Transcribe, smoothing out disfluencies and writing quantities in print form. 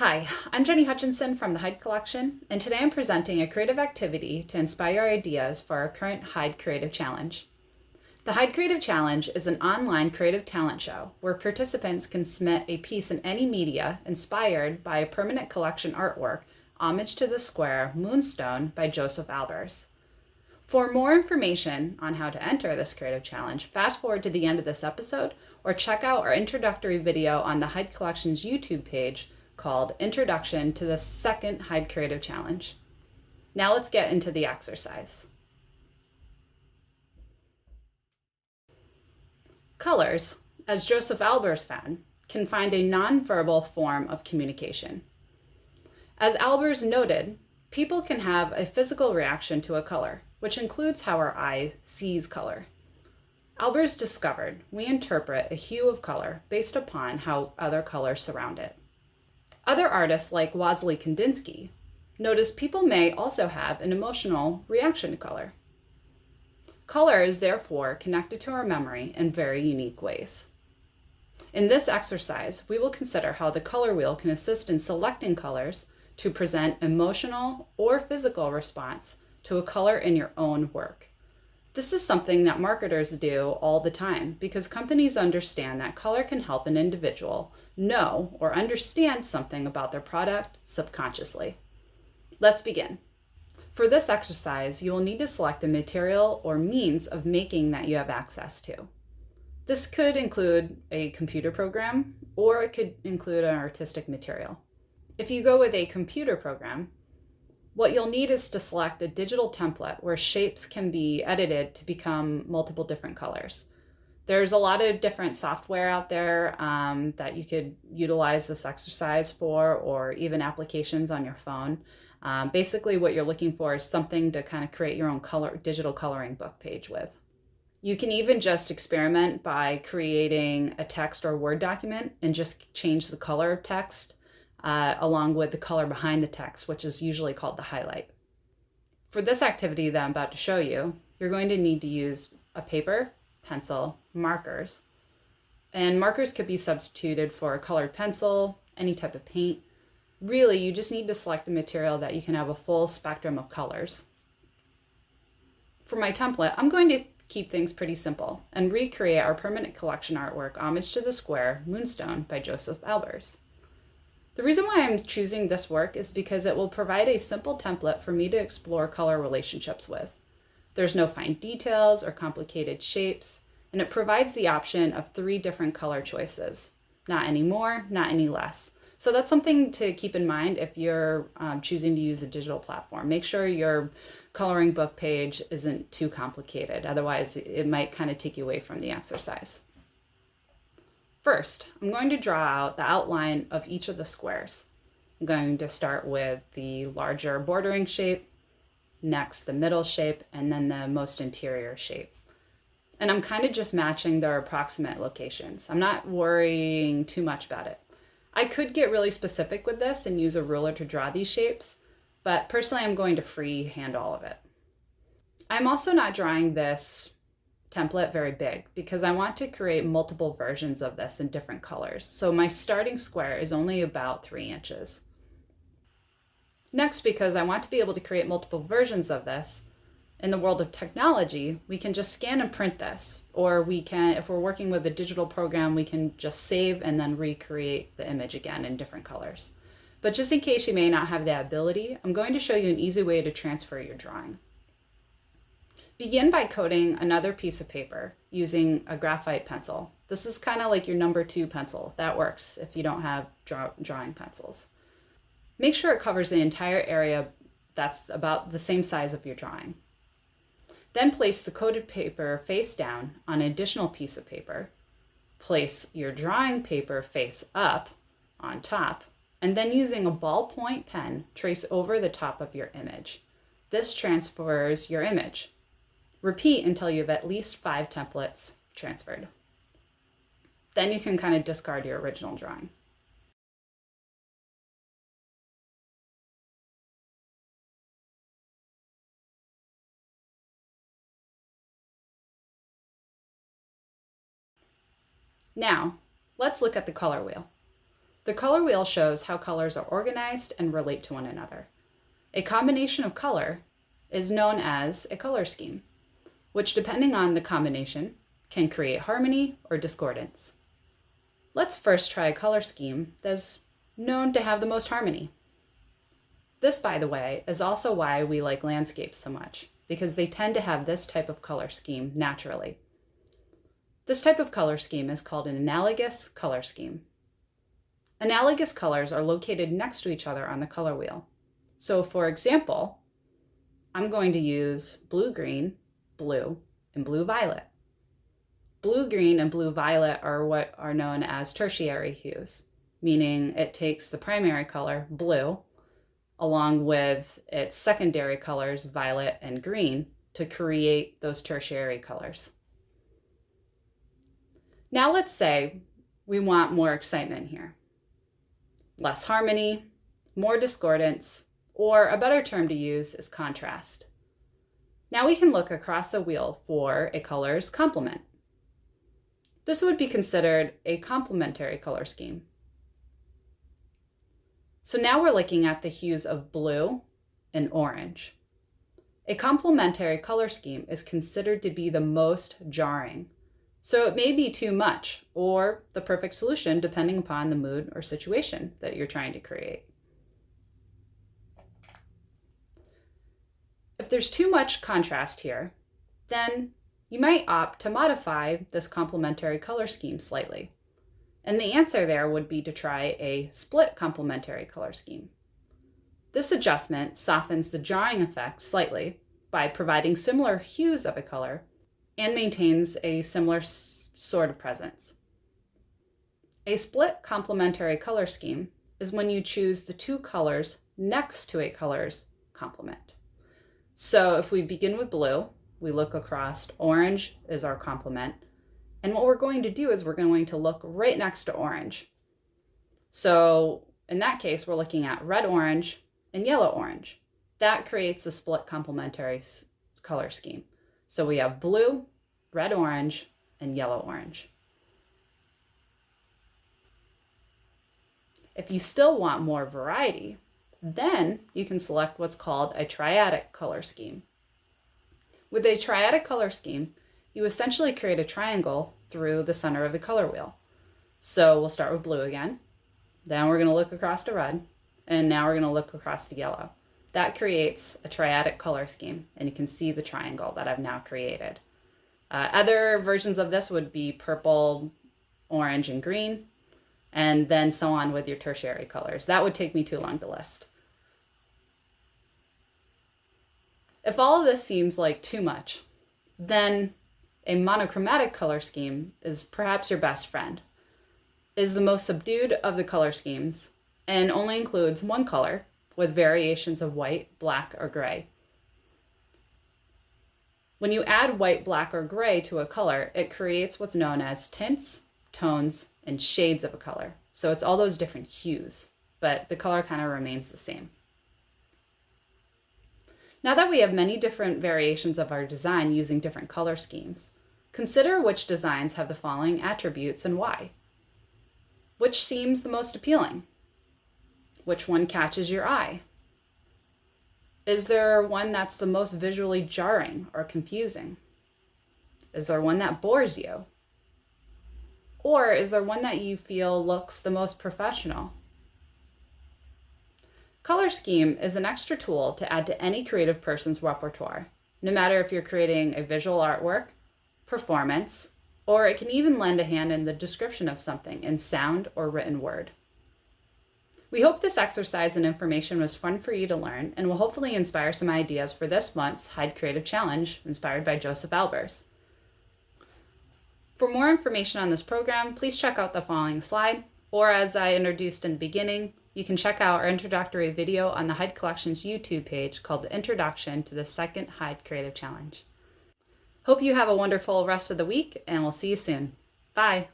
Hi, I'm Jenny Hutchinson from the Hyde Collection, and today I'm presenting a creative activity to inspire ideas for our current Hyde Creative Challenge. The Hyde Creative Challenge is an online creative talent show where participants can submit a piece in any media inspired by a permanent collection artwork, Homage to the Square, Moonstone by Josef Albers. For more information on how to enter this creative challenge, fast forward to the end of this episode or check out our introductory video on the Hyde Collection's YouTube page called Introduction to the Second Hyde Creative Challenge. Now let's get into the exercise. Colors, as Josef Albers found, can find a nonverbal form of communication. As Albers noted, people can have a physical reaction to a color, which includes how our eye sees color. Albers discovered we interpret a hue of color based upon how other colors surround it. Other artists like Wassily Kandinsky noticed people may also have an emotional reaction to color. Color is therefore connected to our memory in very unique ways. In this exercise, we will consider how the color wheel can assist in selecting colors to present emotional or physical response to a color in your own work. This is something that marketers do all the time because companies understand that color can help an individual know or understand something about their product subconsciously. Let's begin. For this exercise, you will need to select a material or means of making that you have access to. This could include a computer program, or it could include an artistic material. If you go with a computer program, what you'll need is to select a digital template where shapes can be edited to become multiple different colors. There's a lot of different software out there that you could utilize this exercise for, or even applications on your phone. Basically, what you're looking for is something to kind of create your own digital coloring book page with. You can even just experiment by creating a text or Word document and just change the color of text along with the color behind the text, which is usually called the highlight. For this activity that I'm about to show you, you're going to need to use a paper, pencil, markers. And markers could be substituted for a colored pencil, any type of paint. Really, you just need to select a material that you can have a full spectrum of colors. For my template, I'm going to keep things pretty simple and recreate our permanent collection artwork, Homage to the Square, Moonstone by Josef Albers. The reason why I'm choosing this work is because it will provide a simple template for me to explore color relationships with. There's no fine details or complicated shapes, and it provides the option of 3 different color choices. Not any more, not any less. So that's something to keep in mind if you're choosing to use a digital platform. Make sure your coloring book page isn't too complicated. Otherwise, it might kind of take you away from the exercise. First, I'm going to draw out the outline of each of the squares. I'm going to start with the larger bordering shape, next the middle shape, and then the most interior shape. And I'm kind of just matching their approximate locations. I'm not worrying too much about it. I could get really specific with this and use a ruler to draw these shapes, but personally I'm going to freehand all of it. I'm also not drawing this template very big because I want to create multiple versions of this in different colors. So my starting square is only about 3 inches. Next, because I want to be able to create multiple versions of this, in the world of technology, we can just scan and print this, or we can, if we're working with a digital program, we can just save and then recreate the image again in different colors. But just in case you may not have that ability, I'm going to show you an easy way to transfer your drawing. Begin by coating another piece of paper using a graphite pencil. This is kind of like your number 2 pencil. That works if you don't have drawing pencils. Make sure it covers the entire area that's about the same size of your drawing. Then place the coated paper face down on an additional piece of paper. Place your drawing paper face up on top, and then using a ballpoint pen, trace over the top of your image. This transfers your image. Repeat until you have at least 5 templates transferred. Then you can kind of discard your original drawing. Now, let's look at the color wheel. The color wheel shows how colors are organized and relate to one another. A combination of color is known as a color scheme, which, depending on the combination, can create harmony or discordance. Let's first try a color scheme that's known to have the most harmony. This, by the way, is also why we like landscapes so much, because they tend to have this type of color scheme naturally. This type of color scheme is called an analogous color scheme. Analogous colors are located next to each other on the color wheel. So for example, I'm going to use blue-green, blue, and blue-violet. Blue-green and blue-violet are what are known as tertiary hues, meaning it takes the primary color, blue, along with its secondary colors, violet and green, to create those tertiary colors. Now let's say we want more excitement here. Less harmony, more discordance, or a better term to use is contrast. Now we can look across the wheel for a color's complement. This would be considered a complementary color scheme. So now we're looking at the hues of blue and orange. A complementary color scheme is considered to be the most jarring. So it may be too much or the perfect solution depending upon the mood or situation that you're trying to create. If there's too much contrast here, then you might opt to modify this complementary color scheme slightly. And the answer there would be to try a split complementary color scheme. This adjustment softens the jarring effect slightly by providing similar hues of a color and maintains a similar sort of presence. A split complementary color scheme is when you choose the two colors next to a color's complement. So if we begin with blue, we look across, orange is our complement. And what we're going to do is we're going to look right next to orange. So in that case, we're looking at red orange and yellow orange. That creates a split complementary color scheme. So we have blue, red orange, and yellow orange. If you still want more variety, then you can select what's called a triadic color scheme. With a triadic color scheme, you essentially create a triangle through the center of the color wheel. So we'll start with blue again. Then we're going to look across to red. And now we're going to look across to yellow. That creates a triadic color scheme. And you can see the triangle that I've now created. Other versions of this would be purple, orange, and green. And then so on with your tertiary colors. That would take me too long to list. If all of this seems like too much, then a monochromatic color scheme is perhaps your best friend. It is the most subdued of the color schemes and only includes one color with variations of white, black, or gray. When you add white, black, or gray to a color, it creates what's known as tints, tones, and shades of a color. So it's all those different hues, but the color kind of remains the same. Now that we have many different variations of our design using different color schemes, consider which designs have the following attributes and why. Which seems the most appealing? Which one catches your eye? Is there one that's the most visually jarring or confusing? Is there one that bores you? Or is there one that you feel looks the most professional? Color scheme is an extra tool to add to any creative person's repertoire, no matter if you're creating a visual artwork, performance, or it can even lend a hand in the description of something in sound or written word. We hope this exercise and information was fun for you to learn and will hopefully inspire some ideas for this month's Hyde Creative Challenge, inspired by Josef Albers. For more information on this program, please check out the following slide, or as I introduced in the beginning, you can check out our introductory video on the Hyde Collection's YouTube page called The Introduction to the Second Hyde Creative Challenge. Hope you have a wonderful rest of the week, and we'll see you soon. Bye!